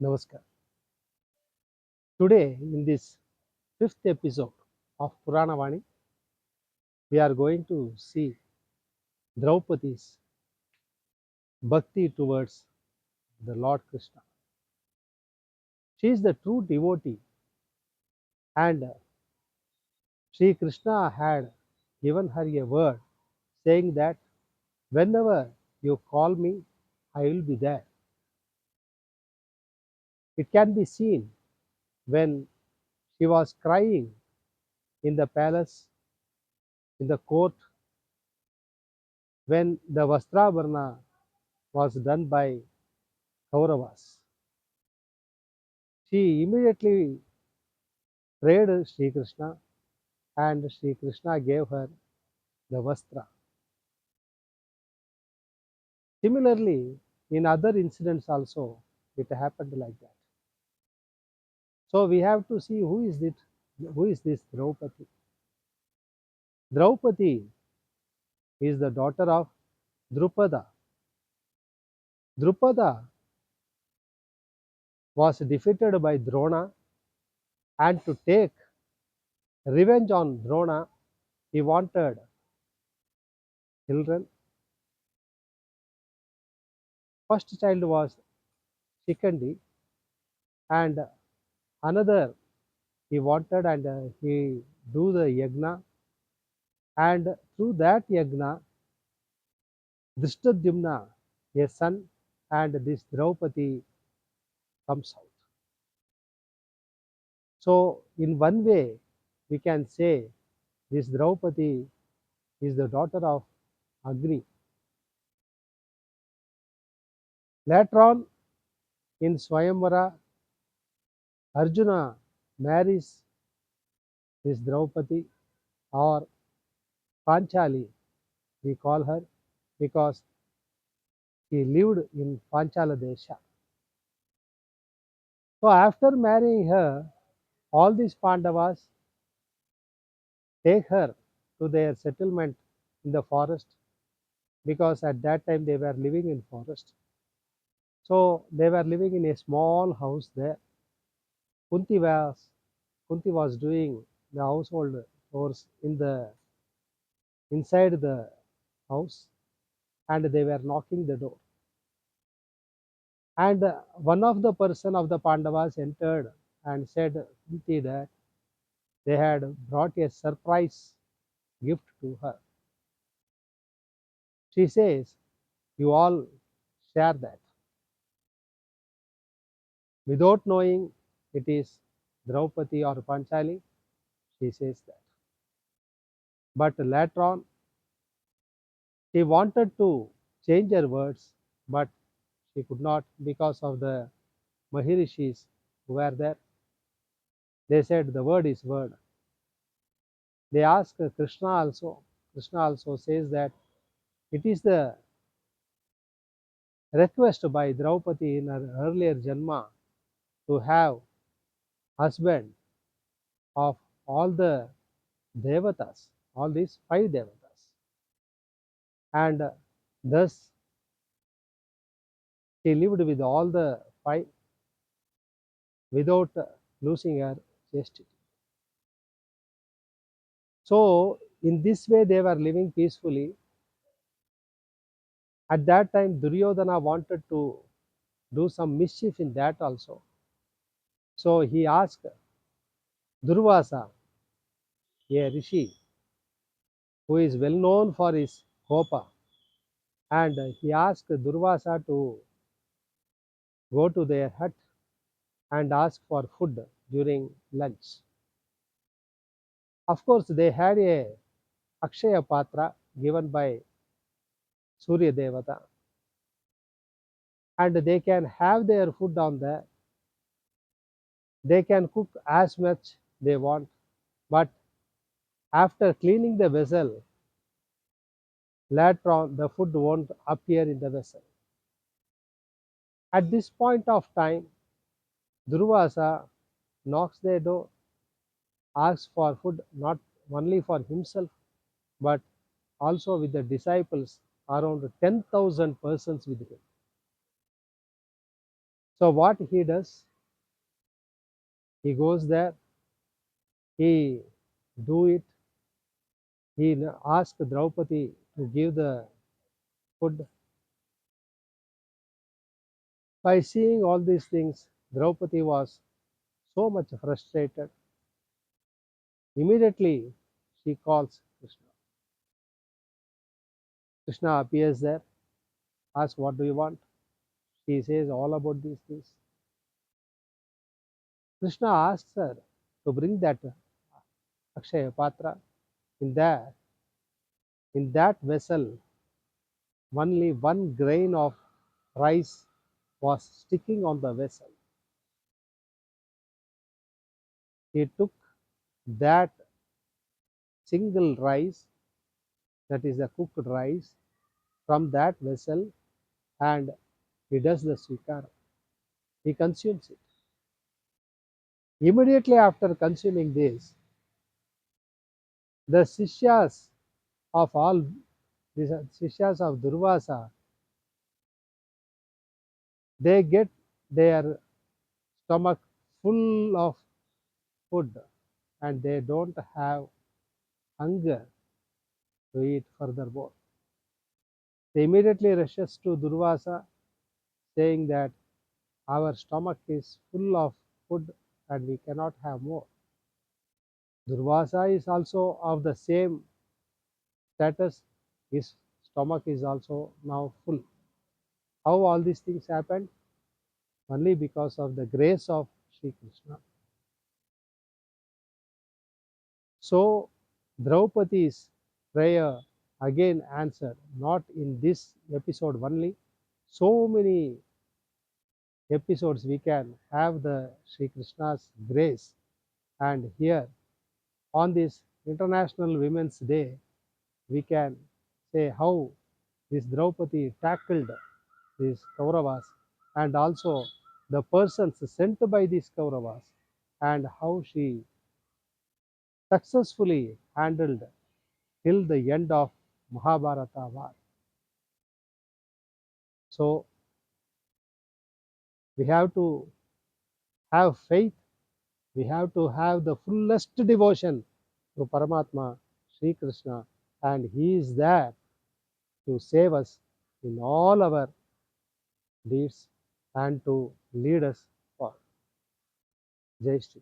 Namaskar. Today, in this fifth episode of Purana Vaani, we are going to see Draupadi's bhakti towards the Lord Krishna. She is the true devotee, and Sri Krishna had given her a word saying that whenever you call me, I will be there. It can be seen when she was crying in the palace, in the court, when the Vastrabharana was done by Kauravas. She immediately prayed Sri Krishna, and Sri Krishna gave her the Vastra. Similarly, in other incidents also, it happened like that. So we have to see who is this Draupadi. Draupadi is the daughter of Drupada. Drupada was defeated by Drona, and to take revenge on Drona, he wanted children. First child was Shikandi, and another he wanted, and he do the yagna, and through that yagna, Drishtadyumna, a son, and this Draupadi comes out. So, in one way, we can say this Draupadi is the daughter of Agni. Later on, in Swayamvara, Arjuna marries this Draupadi, or Panchali, we call her, because she lived in Panchala Desha. So, after marrying her, all these Pandavas take her to their settlement in the forest, because at that time they were living in forest. So they were living in a small house there. Kunti was Kunti was doing the household chores inside the house, and they were knocking the door. And one of the person of the Pandavas entered and said Kunti that they had brought a surprise gift to her. She says, "You all share that," without knowing it is Draupadi or Panchali. She says that. But later on, she wanted to change her words, but she could not because of the Mahirishis who were there. They said the word is word. They asked Krishna also. Krishna also says that it is the request by Draupadi in her earlier Janma to have husband of all the Devatas, all these five Devatas. And thus she lived with all the five without losing her chastity. So, in this way, they were living peacefully. At that time, Duryodhana wanted to do some mischief in that also. So, he asked Durvasa, a rishi who is well known for his kopa, and he asked Durvasa to go to their hut and ask for food during lunch. Of course, they had a Akshaya Patra given by Surya Devata, and they can have their food on there. They can cook as much they want, but after cleaning the vessel, later on the food won't appear in the vessel. At this point of time, Durvasa knocks their door, asks for food not only for himself, but also with the disciples, around 10,000 persons with him. So what he does, he goes there, he do it, he asks Draupadi to give the food. By seeing all these things, Draupadi was so much frustrated. Immediately, she calls Krishna. Krishna appears there, asks, "What do you want?" She says all about these things. Krishna asks her to bring that Akshaya Patra. In that, in that vessel, only one grain of rice was sticking on the vessel. He took that single rice, that is the cooked rice, from that vessel, and he does the svikara. He consumes it. Immediately after consuming this, the Sishyas of all the Sishyas of Durvasa, they get their stomach full of food and they don't have hunger to eat furthermore. They immediately rushes to Durvasa saying that our stomach is full of food and we cannot have more. Durvasa is also of the same status. His stomach is also now full. How all these things happened? Only because of the grace of Sri Krishna. So Draupadi's prayer again answered, not in this episode only. So many episodes we can have the Sri Krishna's grace. And here on this International Women's Day, we can say how this Draupadi tackled these Kauravas and also the persons sent by these Kauravas and how she successfully handled till the end of Mahabharata war. So we have to have faith, we have to have the fullest devotion to Paramatma, Sri Krishna, and He is there to save us in all our deeds and to lead us forward. Jai Shri.